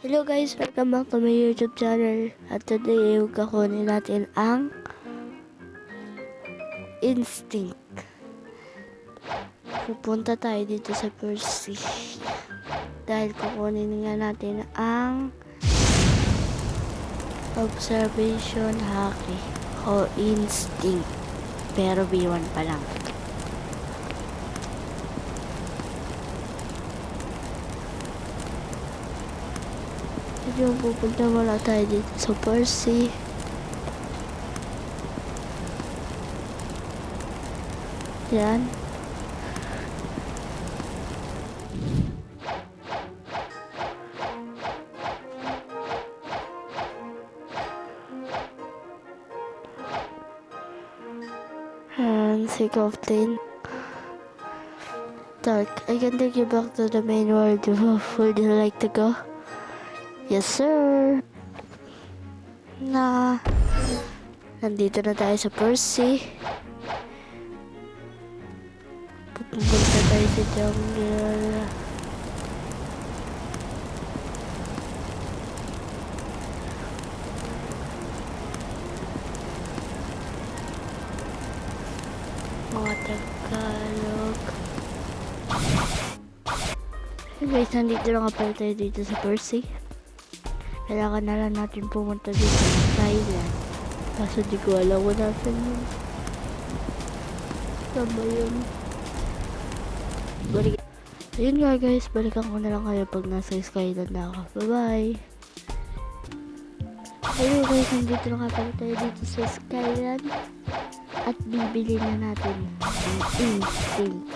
Hello guys, welcome back to my YouTube channel. At today, kukunin natin ang Instinct. Pupunta tayo dito sa Percy. Dahil kukunin nga natin ang Observation Haki o Instinct. Pero B1 pa lang. Yung pupunta muna tayo dito sa Percy. Yan. And sick of 10. Dark, I can take you back to the main world. Would you like to go? Yes, sir. Nandito na tayo sa Percy. Pupunta tayo sa jungle. Mga Tagalog. Hey guys, nandito na nga pala tayo dito sa Percy. Kailangan na lang natin pumunta dito sa Thailand. Kaso di ko alam kung nasan yun. Saan yun? Ayun nga guys, balikan ko na lang kayo pag nasa Skyland na ako. Bye bye! Hello guys, nandito na nga pala tayo dito sa Skyland. At bibili na natin ang Instinct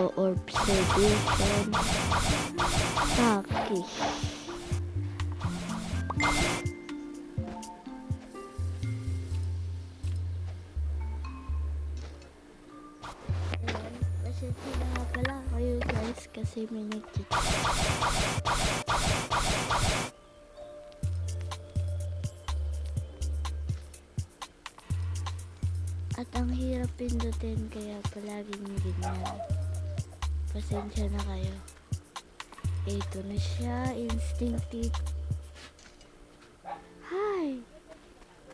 o Observation Haki. Pasensya na nga pala kayo guys kasi may nag-cheat. At ang hirap pindutin kaya palaging ganyan. Pasensya na kayo. Ito na siya, Instinct. Hi!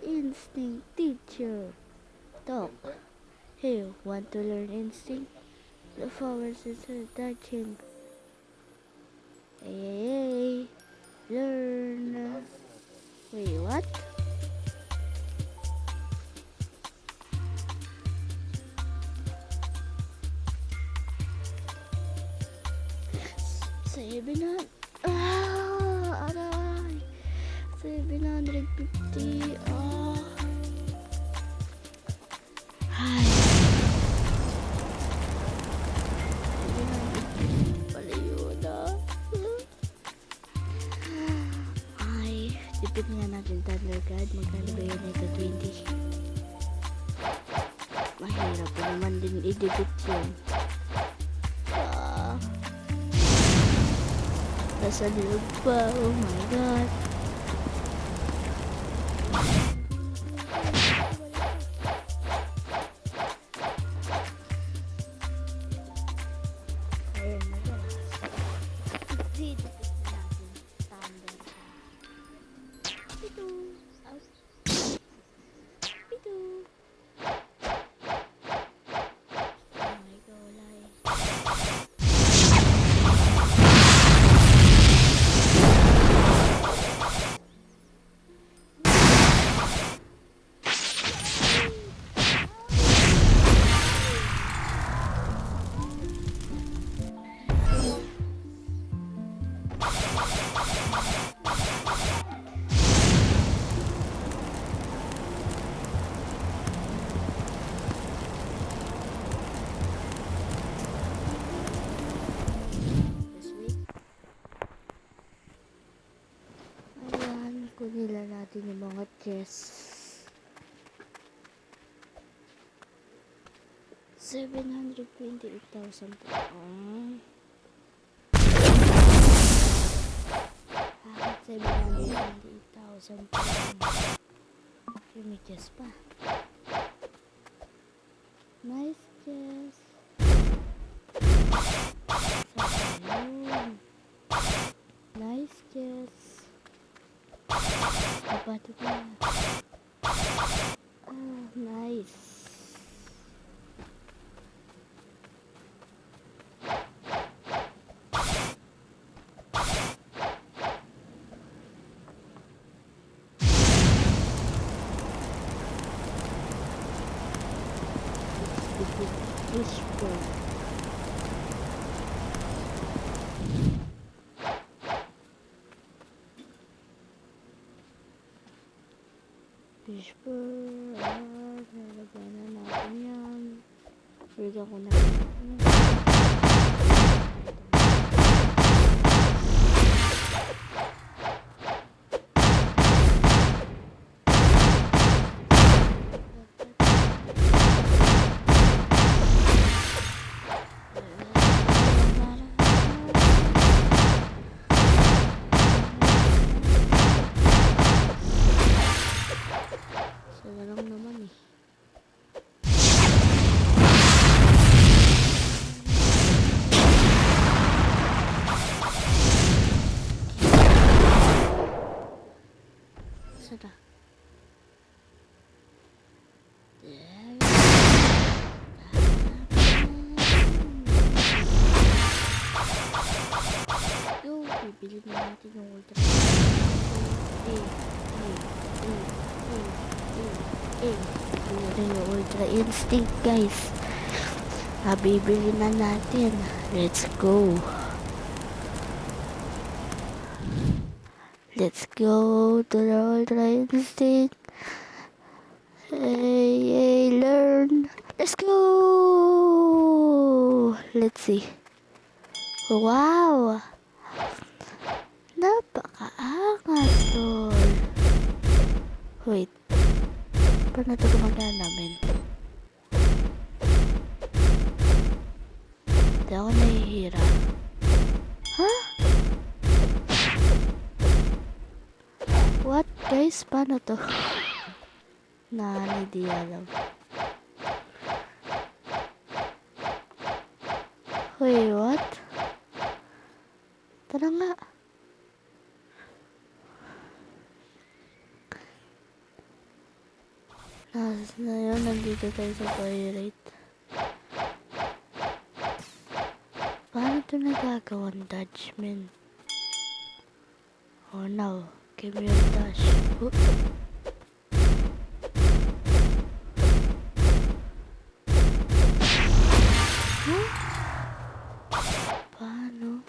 Instinct teacher. Talk. Hey, want to learn Instinct? The flowers is touching. Hey, learn. Wait, what? Aray. 750. Hi. 750 pala yun, Ay, dipit nga natin Thunder God. Magkano ba yun ito? 20. Mahirap pa naman din i-dipit yun. Nasa loob pa. Oh my God. Ayan na guys. Dito natin. Thunder. Ito. Ito. Oh my God. Nila natin yung mga chests. 728,000 po. Bakit 728,000 po? May chest pa. Nice chest. Nice chest. Napatid na. Nice. Whisper. Whisper. Nalagyan na natin yan. Bigyan ko na. Sana lang naman eh. Sana. Go! Bibili na natin yung ultra. Bibili yung ultra instinct guys. Bibili na natin. Let's go. Let's go to the ultra instinct. Hey, learn. Let's go. Let's see. Wow. Napakaangas tol. Wait. Paano ito gumagana namin? Hindi ako nahihira. Huh? What guys? Paano to? Hindi alam. Wait, what? Tara nga. Na yun, nandito tayo sa pirate. Paano ito nagagawan dodge, men? Oh no, give me your dash. Oh. Huh? Paano?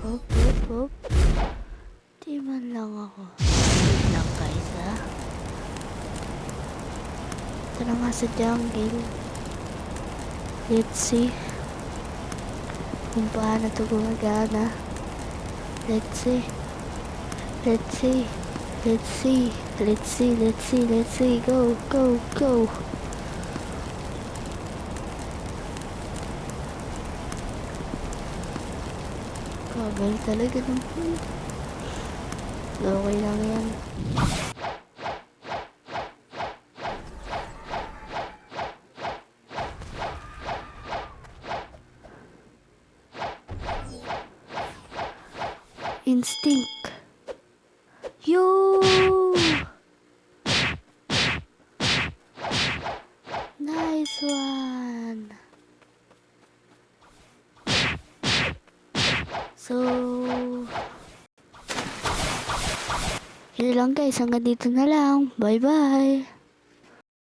Hop, hop, hop. Di man lang ako. Wait lang guys ha. Ito na nga sa jungle. Let's see kung paano ito gumagana. Let's see. Let's see. Let's see. Let's see. Let's see. Let's see. Go. Go. Go. Kagal talaga naman. Okay lang yan. Instinct. Yo! Nice one. So, yun lang guys. Hanggang dito na lang. Bye bye.